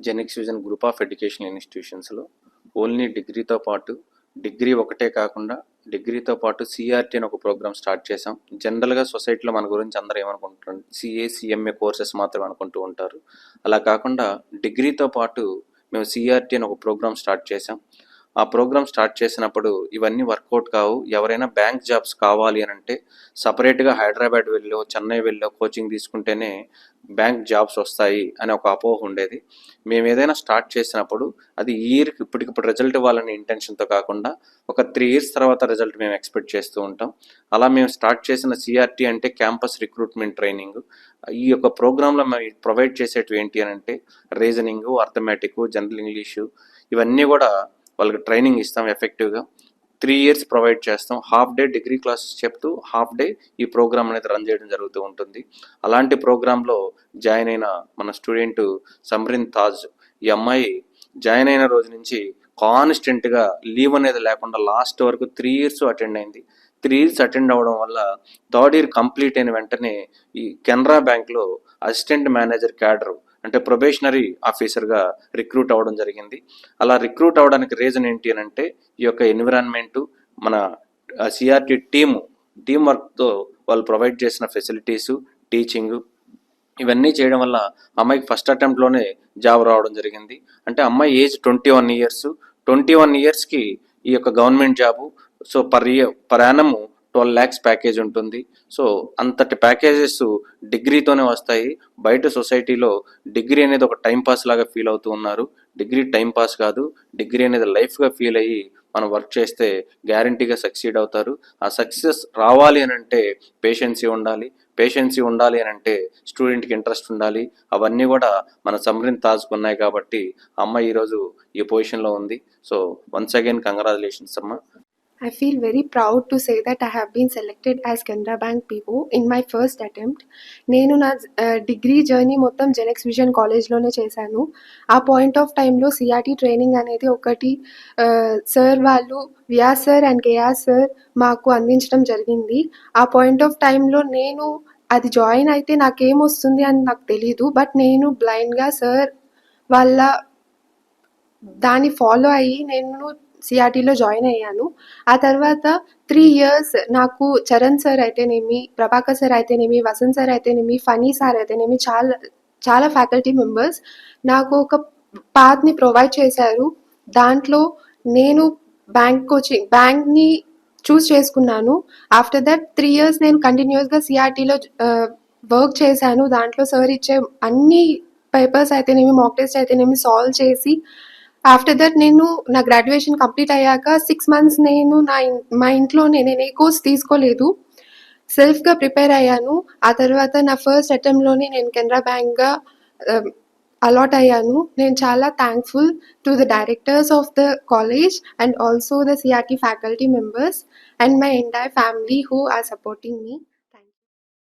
జెనిక్స్ vision group of education ఇన్స్టిట్యూషన్స్లో only డిగ్రీతో పాటు డిగ్రీ ఒకటే కాకుండా డిగ్రీతో పాటు సిఆర్టీ అని ఒక ప్రోగ్రామ్ స్టార్ట్ చేసాం. జనరల్గా సొసైటీలో మన గురించి అందరూ ఏమనుకుంటారు, సిఏ సిఎంఏ కోర్సెస్ మాత్రమే అనుకుంటూ ఉంటారు. అలా కాకుండా డిగ్రీతో పాటు మేము సిఆర్టీ అని ఒక ప్రోగ్రామ్ స్టార్ట్ చేసాం. ఆ ప్రోగ్రామ్ స్టార్ట్ చేసినప్పుడు ఇవన్నీ వర్కౌట్ కావు. ఎవరైనా బ్యాంక్ జాబ్స్ కావాలి అని అంటే సపరేట్గా హైదరాబాద్ వెళ్ళో చెన్నై వెళ్ళో కోచింగ్ తీసుకుంటేనే బ్యాంక్ జాబ్స్ వస్తాయి అని ఒక అపోహ ఉండేది. మేము ఏదైనా స్టార్ట్ చేసినప్పుడు అది ఇయర్కి ఇప్పటికిప్పుడు రిజల్ట్ ఇవ్వాలనే ఇంటెన్షన్తో కాకుండా ఒక 3 years తర్వాత రిజల్ట్ మేము ఎక్స్పెక్ట్ చేస్తూ ఉంటాం. అలా మేము స్టార్ట్ చేసిన సిఆర్టీ అంటే క్యాంపస్ రిక్రూట్మెంట్ ట్రైనింగ్. ఈ యొక్క ప్రోగ్రాంలో మేము ప్రొవైడ్ చేసేటివి ఏంటి అని అంటే రీజనింగ్, అర్థమెటిక్, జనరల్ ఇంగ్లీషు ఇవన్నీ కూడా వాళ్ళకి ట్రైనింగ్ ఇస్తాం. ఎఫెక్టివ్గా 3 years ప్రొవైడ్ చేస్తాం. హాఫ్ డే డిగ్రీ క్లాసెస్ చెప్తూ హాఫ్ డే ఈ ప్రోగ్రామ్ అనేది రన్ చేయడం జరుగుతూ ఉంటుంది. అలాంటి ప్రోగ్రాంలో జాయిన్ అయిన మన స్టూడెంట్ సమ్రిన్ తాజ్, ఈ అమ్మాయి జాయిన్ అయిన రోజు నుంచి కాన్స్టెంట్గా లీవ్ అనేది లేకుండా లాస్ట్ వరకు 3 years అటెండ్ అయింది. 3 years అటెండ్ అవ్వడం వల్ల 3rd year కంప్లీట్ అయిన వెంటనే ఈ కెనరా బ్యాంక్లో అసిస్టెంట్ మేనేజర్ క్యాడర్ అంటే ప్రొబేషనరీ ఆఫీసర్గా రిక్రూట్ అవ్వడం జరిగింది. అలా రిక్రూట్ అవ్వడానికి రీజన్ ఏంటి అని అంటే ఈ యొక్క ఎన్విరాన్మెంటు, మన సిఆర్టీ టీమ్ వర్క్తో వాళ్ళు ప్రొవైడ్ చేసిన ఫెసిలిటీసు, టీచింగు ఇవన్నీ చేయడం వల్ల అమ్మాయికి ఫస్ట్ అటెంప్ట్లోనే జాబ్ రావడం జరిగింది. అంటే అమ్మాయి ఏజ్ 21 years. 21 yearsకి ఈ యొక్క government job. So per annum 12 lakhs package ఉంటుంది. సో అంతటి ప్యాకేజెస్ డిగ్రీతోనే వస్తాయి. బయట సొసైటీలో డిగ్రీ అనేది ఒక టైంపాస్ లాగా ఫీల్ అవుతూ ఉన్నారు. డిగ్రీ టైంపాస్ కాదు, డిగ్రీ అనేది లైఫ్గా ఫీల్ అయ్యి మనం వర్క్ చేస్తే గ్యారంటీగా సక్సీడ్ అవుతారు. ఆ సక్సెస్ రావాలి అని అంటే పేషెన్సీ ఉండాలి అని అంటే స్టూడెంట్కి ఇంట్రెస్ట్ ఉండాలి. అవన్నీ కూడా మన సమ్రిన్ తాజ్కు ఉన్నాయి కాబట్టి అమ్మ ఈరోజు ఈ పొజిషన్లో ఉంది. సో వన్స్ అగైన్ కంగ్రాచులేషన్స్ అమ్మ. I feel very proud to say that I have been selected as Canara Bank PO in my first attempt. నేను నా డిగ్రీ జర్నీ మొత్తం జెనెక్స్ విజన్ కాలేజ్లోనే చేశాను. ఆ పాయింట్ ఆఫ్ టైంలో సిఆర్టీ ట్రైనింగ్ అనేది ఒకటి సార్ వాళ్ళు Vyas sir and KR sir మాకు అందించడం జరిగింది. ఆ పాయింట్ ఆఫ్ టైంలో నేను అది జాయిన్ అయితే నాకేమొస్తుంది అని నాకు తెలీదు. బట్ నేను బ్లైండ్గా సార్ వాళ్ళ దాన్ని ఫాలో అయ్యి నేను సిఆర్టీలో జాయిన్ అయ్యాను. ఆ తర్వాత 3 years నాకు చరణ్ సార్ అయితేనేమి, ప్రభాకర్ సార్ అయితేనేమి, వసంత్ సార్ అయితేనేమి, ఫనీ సార్ అయితేనేమి చాలా ఫ్యాకల్టీ మెంబర్స్ నాకు ఒక పాత్ని ప్రొవైడ్ చేశారు. దాంట్లో నేను బ్యాంక్ని చూస్ చేసుకున్నాను. ఆఫ్టర్ దట్ 3 years నేను కంటిన్యూస్గా సిఆర్టీలో వర్క్ చేశాను. దాంట్లో సార్ ఇచ్చే అన్ని పేపర్స్ అయితేనేమి, మాక్ టెస్ట్ అయితేనేమి సాల్వ్ చేసి ఆఫ్టర్ దట్ నేను నా గ్రాడ్యుయేషన్ కంప్లీట్ అయ్యాక 6 months నేను మా ఇంట్లోనే నేను ఏ కోర్స్ తీసుకోలేదు, సెల్ఫ్గా ప్రిపేర్ అయ్యాను. ఆ తర్వాత నా ఫస్ట్ అటెంప్ట్లోనే నేను కెనరా బ్యాంక్గా అలాట్ అయ్యాను. నేను చాలా thankful to the directors of the college and also the CRT faculty members and my entire family who are supporting me.